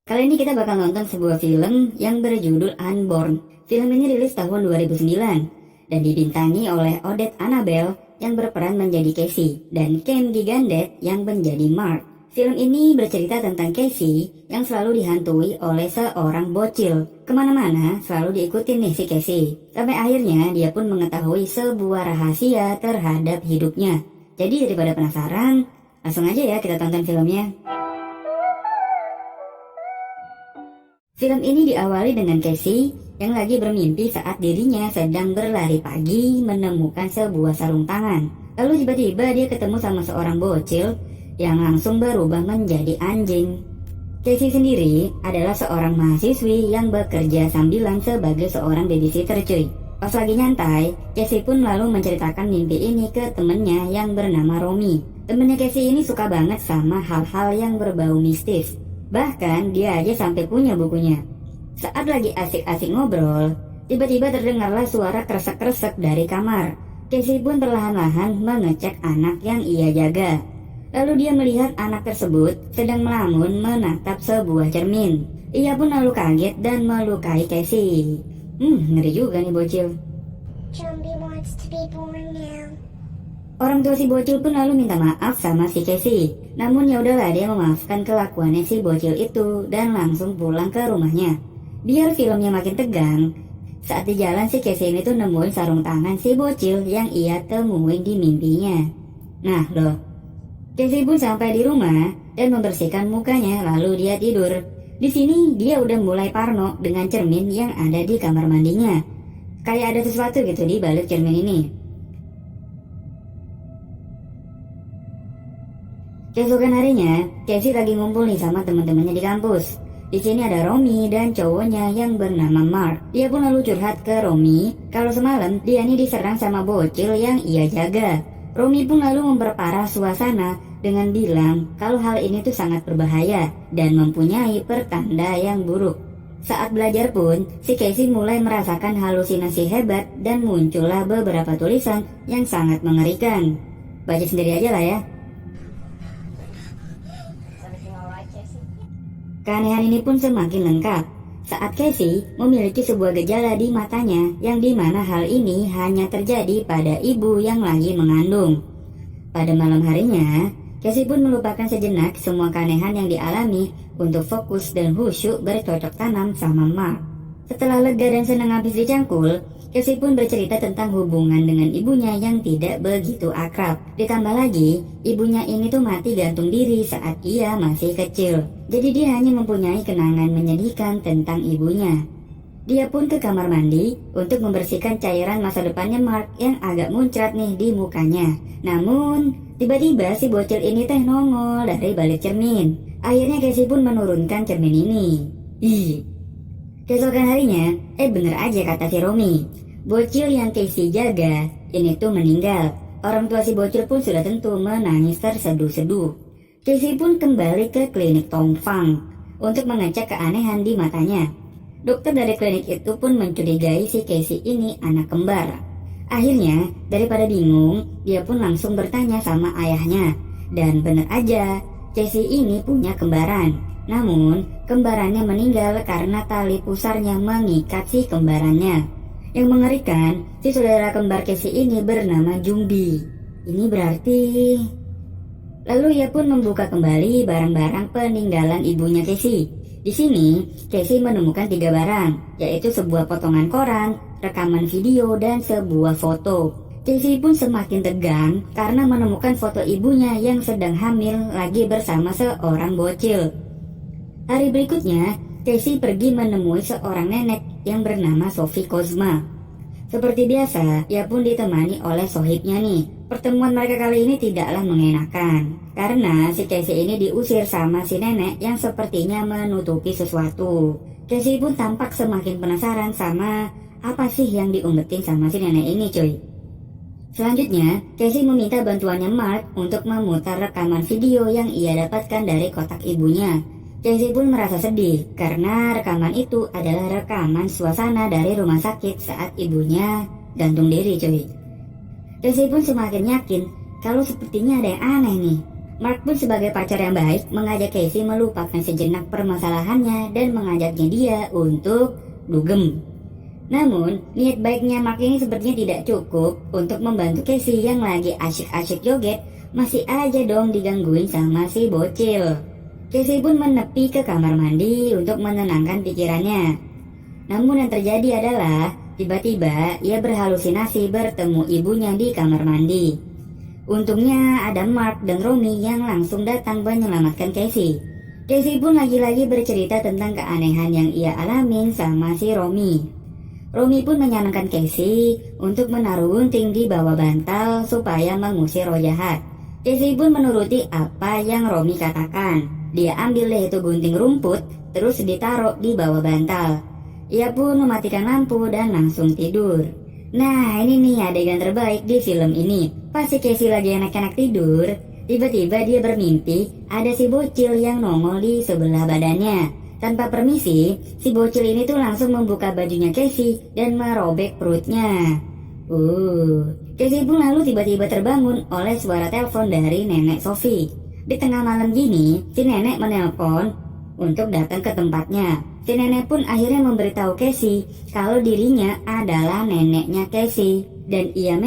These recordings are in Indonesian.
Kali ini kita bakal nonton sebuah film yang berjudul Unborn. Film ini rilis tahun 2009 dan dibintangi oleh Odette Annable yang berperan menjadi Casey dan Ken Gigandet yang menjadi Mark. Film ini bercerita tentang Casey yang selalu dihantui oleh seorang bocil. Kemana-mana selalu diikutin nih si Casey. Sampai akhirnya dia pun mengetahui sebuah rahasia terhadap hidupnya. Jadi daripada penasaran, langsung aja ya kita tonton filmnya. Film ini diawali dengan Casey yang lagi bermimpi saat dirinya sedang berlari pagi menemukan sebuah sarung tangan. Lalu tiba-tiba dia ketemu sama seorang bocil yang langsung berubah menjadi anjing. Casey sendiri adalah seorang mahasiswi yang bekerja sambilan sebagai seorang babysitter cuy. Pas lagi nyantai, Casey pun lalu menceritakan mimpi ini ke temennya yang bernama Romy. Temennya Casey ini suka banget sama hal-hal yang berbau mistis. Bahkan dia aja sampai punya bukunya. Saat lagi asik-asik ngobrol, tiba-tiba terdengarlah suara kresek-kresek dari kamar. Casey pun perlahan-lahan mengecek anak yang ia jaga. Lalu dia melihat anak tersebut sedang melamun menatap sebuah cermin. Ia pun lalu kaget dan melukai Casey. Ngeri juga nih bocil. Zombie wants to be born now. Orang tua si bocil pun lalu minta maaf sama si Casey. Namun ya udahlah, dia memaafkan kelakuannya si bocil itu dan langsung pulang ke rumahnya. Biar filmnya makin tegang, saat di jalan si Casey ini tuh nemuin sarung tangan si bocil yang ia temuin di mimpinya. Nah loh, Casey pun sampai di rumah dan membersihkan mukanya lalu dia tidur. Di sini dia udah mulai parno dengan cermin yang ada di kamar mandinya. Kayak ada sesuatu gitu di balik cermin ini. Keesokan harinya, Casey lagi ngumpul nih sama teman-temannya di kampus. Di sini ada Romy dan cowoknya yang bernama Mark. Dia pun lalu curhat ke Romy kalau semalam dia nih diserang sama bocil yang ia jaga. Romy pun lalu memperparah suasana dengan bilang kalau hal ini tuh sangat berbahaya dan mempunyai pertanda yang buruk. Saat belajar pun, si Casey mulai merasakan halusinasi hebat dan muncullah beberapa tulisan yang sangat mengerikan. Baca sendiri aja lah ya. Keanehan ini pun semakin lengkap saat Casey memiliki sebuah gejala di matanya yang dimana hal ini hanya terjadi pada ibu yang lagi mengandung. Pada malam harinya, Casey pun melupakan sejenak semua keanehan yang dialami untuk fokus dan khusyuk bercocok tanam sama Mark. Setelah lega dan senang habis dicangkul, Casey pun bercerita tentang hubungan dengan ibunya yang tidak begitu akrab. Ditambah lagi, ibunya ini tuh mati gantung diri saat ia masih kecil. Jadi dia hanya mempunyai kenangan menyedihkan tentang ibunya. Dia pun ke kamar mandi untuk membersihkan cairan masa depannya Mark yang agak muncrat nih di mukanya. Namun, tiba-tiba si bocil ini teh nongol dari balik cermin. Akhirnya Casey pun menurunkan cermin ini. Keesokan harinya, bener aja kata si Romy, bocil yang Casey jaga ini tuh meninggal. Orang tua si bocil pun sudah tentu menangis terseduh-seduh. Casey pun kembali ke klinik Tong Fang untuk mengecek keanehan di matanya. Dokter dari klinik itu pun mencurigai si Casey ini anak kembar. Akhirnya, daripada bingung, dia pun langsung bertanya sama ayahnya. Dan bener aja, Casey ini punya kembaran. Namun, kembarannya meninggal karena tali pusarnya mengikat si kembarannya. Yang mengerikan, si saudara kembar Casey ini bernama Jumbi. Ini berarti... Lalu ia pun membuka kembali barang-barang peninggalan ibunya Casey. Di sini, Casey menemukan 3 barang, yaitu sebuah potongan koran, rekaman video, dan sebuah foto. Casey pun semakin tegang karena menemukan foto ibunya yang sedang hamil lagi bersama seorang bocil. Hari berikutnya, Casey pergi menemui seorang nenek yang bernama Sophie Kozma. Seperti biasa, ia pun ditemani oleh sohibnya nih. Pertemuan mereka kali ini tidaklah mengenakan, karena si Casey ini diusir sama si nenek yang sepertinya menutupi sesuatu. Casey pun tampak semakin penasaran sama apa sih yang diumpetin sama si nenek ini cuy. Selanjutnya, Casey meminta bantuannya Mark untuk memutar rekaman video yang ia dapatkan dari kotak ibunya. Casey pun merasa sedih karena rekaman itu adalah rekaman suasana dari rumah sakit saat ibunya gantung diri cuy. Casey pun semakin yakin kalau sepertinya ada yang aneh nih. Mark pun sebagai pacar yang baik mengajak Casey melupakan sejenak permasalahannya dan mengajaknya dia untuk dugem. Namun, niat baiknya Mark ini sepertinya tidak cukup untuk membantu Casey yang lagi asyik-asyik joget, masih aja dong digangguin sama si bocil. Casey pun menepi ke kamar mandi untuk menenangkan pikirannya. Namun yang terjadi adalah tiba-tiba ia berhalusinasi bertemu ibunya di kamar mandi. Untungnya ada Mark dan Romy yang langsung datang menyelamatkan Casey. Casey pun lagi-lagi bercerita tentang keanehan yang ia alamin sama si Romy. Romy pun menyarankan Casey untuk menaruh gunting di bawah bantal supaya mengusir roh jahat. Casey pun menuruti apa yang Romy katakan. Dia ambil deh itu gunting rumput terus ditaruh di bawah bantal. Ia pun mematikan lampu dan langsung tidur. Nah, ini nih adegan terbaik di film ini. Pas si Casey lagi enak-enak tidur, tiba-tiba dia bermimpi ada si bocil yang nongol di sebelah badannya. Tanpa permisi, si bocil ini tuh langsung membuka bajunya Casey dan merobek perutnya. Casey pun lalu tiba-tiba terbangun oleh suara telepon dari nenek Sophie. Di tengah malam gini, si nenek menelpon untuk datang ke tempatnya. Si nenek pun akhirnya memberitahu Casey kalau dirinya adalah neneknya Casey. Dan dia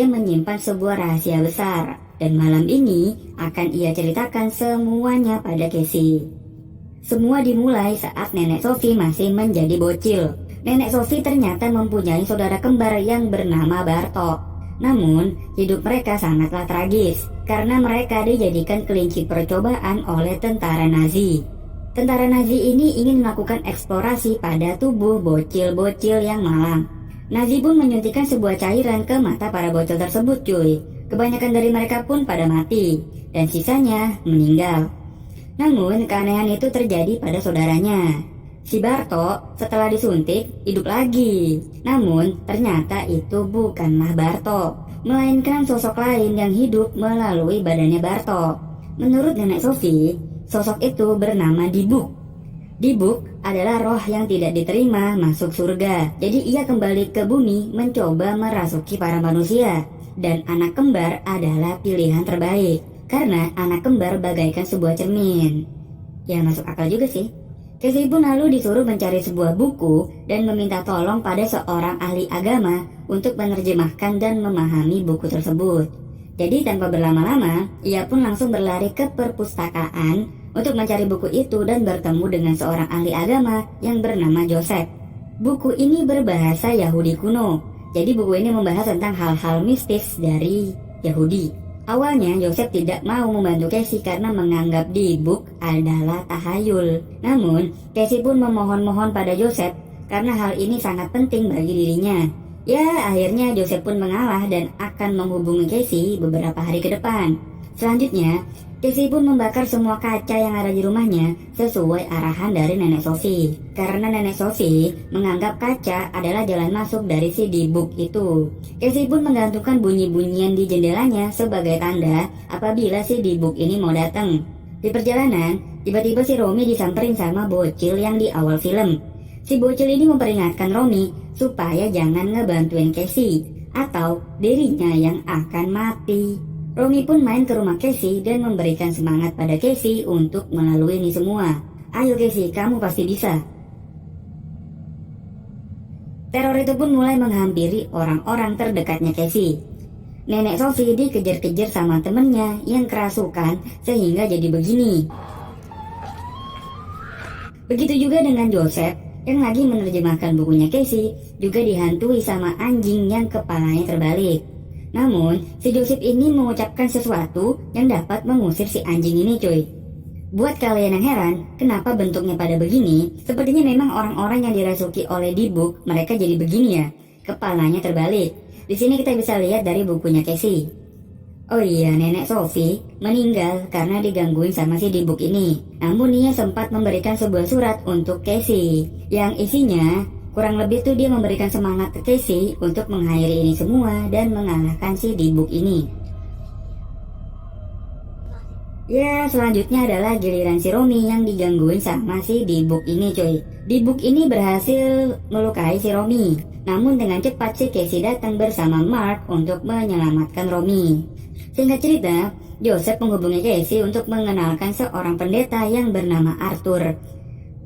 menyimpan sebuah rahasia besar. Dan malam ini akan ia ceritakan semuanya pada Casey. Semua dimulai saat nenek Sophie masih menjadi bocil. Nenek Sophie ternyata mempunyai saudara kembar yang bernama Bartok. Namun, hidup mereka sangatlah tragis karena mereka dijadikan kelinci percobaan oleh tentara Nazi. Tentara Nazi ini ingin melakukan eksplorasi pada tubuh bocil-bocil yang malang. Nazi pun menyuntikkan sebuah cairan ke mata para bocil tersebut cuy. Kebanyakan dari mereka pun pada mati dan sisanya meninggal. Namun keanehan itu terjadi pada saudaranya. Si Bartok setelah disuntik hidup lagi. Namun ternyata itu bukanlah Bartok, melainkan sosok lain yang hidup melalui badannya Bartok. Menurut nenek Sophie, sosok itu bernama Dibuk. Dibuk adalah roh yang tidak diterima masuk surga. Jadi ia kembali ke bumi mencoba merasuki para manusia. Dan anak kembar adalah pilihan terbaik. Karena anak kembar bagaikan sebuah cermin. Ya masuk akal juga sih. Casey pun lalu disuruh mencari sebuah buku dan meminta tolong pada seorang ahli agama untuk menerjemahkan dan memahami buku tersebut. Jadi tanpa berlama-lama, ia pun langsung berlari ke perpustakaan untuk mencari buku itu dan bertemu dengan seorang ahli agama yang bernama Joseph. Buku ini berbahasa Yahudi kuno. Jadi buku ini membahas tentang hal-hal mistis dari Yahudi. Awalnya Joseph tidak mau membantu Casey karena menganggap Dibuk adalah tahayul. Namun Casey pun memohon-mohon pada Joseph karena hal ini sangat penting bagi dirinya. Ya akhirnya Joseph pun mengalah dan akan menghubungi Casey beberapa hari ke depan. Selanjutnya Casey pun membakar semua kaca yang ada di rumahnya sesuai arahan dari nenek Sophie. Karena nenek Sophie menganggap kaca adalah jalan masuk dari si Dibuk itu. Casey pun menggantungkan bunyi-bunyian di jendelanya sebagai tanda apabila si Dibuk ini mau datang. Di perjalanan, tiba-tiba si Romy disamperin sama bocil yang di awal film. Si bocil ini memperingatkan Romy supaya jangan ngebantuin Casey atau dirinya yang akan mati. Romy pun main ke rumah Casey dan memberikan semangat pada Casey untuk melalui ini semua. Ayo Casey, kamu pasti bisa. Teror itu pun mulai menghampiri orang-orang terdekatnya Casey. Nenek Sophie dikejar-kejar sama temennya yang kerasukan sehingga jadi begini. Begitu juga dengan Joseph yang lagi menerjemahkan bukunya Casey juga dihantui sama anjing yang kepalanya terbalik. Namun, si Joseph ini mengucapkan sesuatu yang dapat mengusir si anjing ini cuy. Buat kalian yang heran, kenapa bentuknya pada begini? Sepertinya memang orang-orang yang dirasuki oleh Dibuk, mereka jadi begini ya. Kepalanya terbalik. Di sini kita bisa lihat dari bukunya Casey. Oh iya, nenek Sophie meninggal karena digangguin sama si Dibuk ini. Namun ia sempat memberikan sebuah surat untuk Casey yang isinya kurang lebih tuh dia memberikan semangat ke Casey untuk mengakhiri ini semua dan mengalahkan si Dibuk ini. Ya, selanjutnya adalah giliran si Romy yang digangguin sama si Dibuk ini cuy. Dibuk ini berhasil melukai si Romy. Namun dengan cepat si Casey datang bersama Mark untuk menyelamatkan Romy. Singkat cerita, Joseph menghubungi Casey untuk mengenalkan seorang pendeta yang bernama Arthur.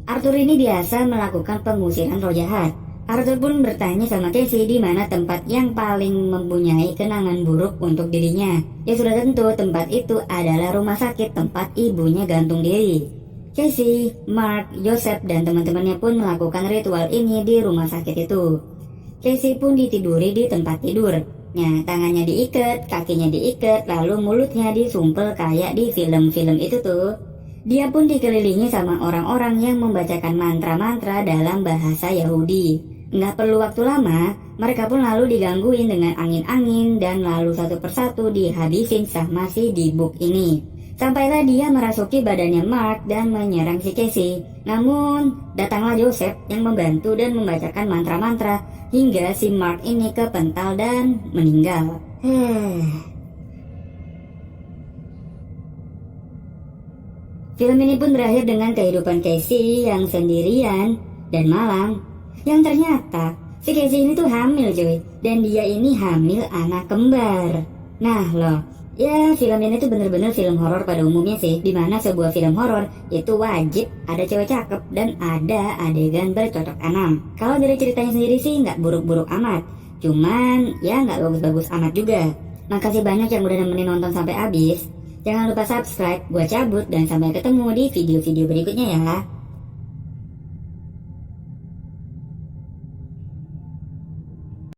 Arthur ini biasa melakukan pengusiran roh jahat. Arthur pun bertanya sama Casey di mana tempat yang paling mempunyai kenangan buruk untuk dirinya. Ya sudah tentu tempat itu adalah rumah sakit tempat ibunya gantung diri. Casey, Mark, Joseph, dan teman-temannya pun melakukan ritual ini di rumah sakit itu. Casey pun ditiduri di tempat tidur. Nah, tangannya diikat, kakinya diikat, lalu mulutnya disumpel kayak di film-film itu tuh. Dia pun dikelilingi sama orang-orang yang membacakan mantra-mantra dalam bahasa Yahudi. Nggak perlu waktu lama, mereka pun lalu digangguin dengan angin-angin dan lalu satu persatu dihabisin sama si Dibuk ini. Sampailah dia merasuki badannya Mark dan menyerang si Casey. Namun, datanglah Joseph yang membantu dan membacakan mantra-mantra hingga si Mark ini kepental dan meninggal. Film ini pun berakhir dengan kehidupan Casey yang sendirian dan malang. Yang ternyata si Casey ini tuh hamil cuy. Dan dia ini hamil anak kembar. Nah loh, ya film ini tuh bener-bener film horor pada umumnya sih. Dimana sebuah film horor itu wajib ada cewek cakep dan ada adegan bercocok tanam. Kalau dari ceritanya sendiri sih nggak buruk-buruk amat. Cuman ya nggak bagus-bagus amat juga. Makasih banyak yang udah nemenin nonton sampai habis. Jangan lupa subscribe, gua cabut dan sampai ketemu di video-video berikutnya ya.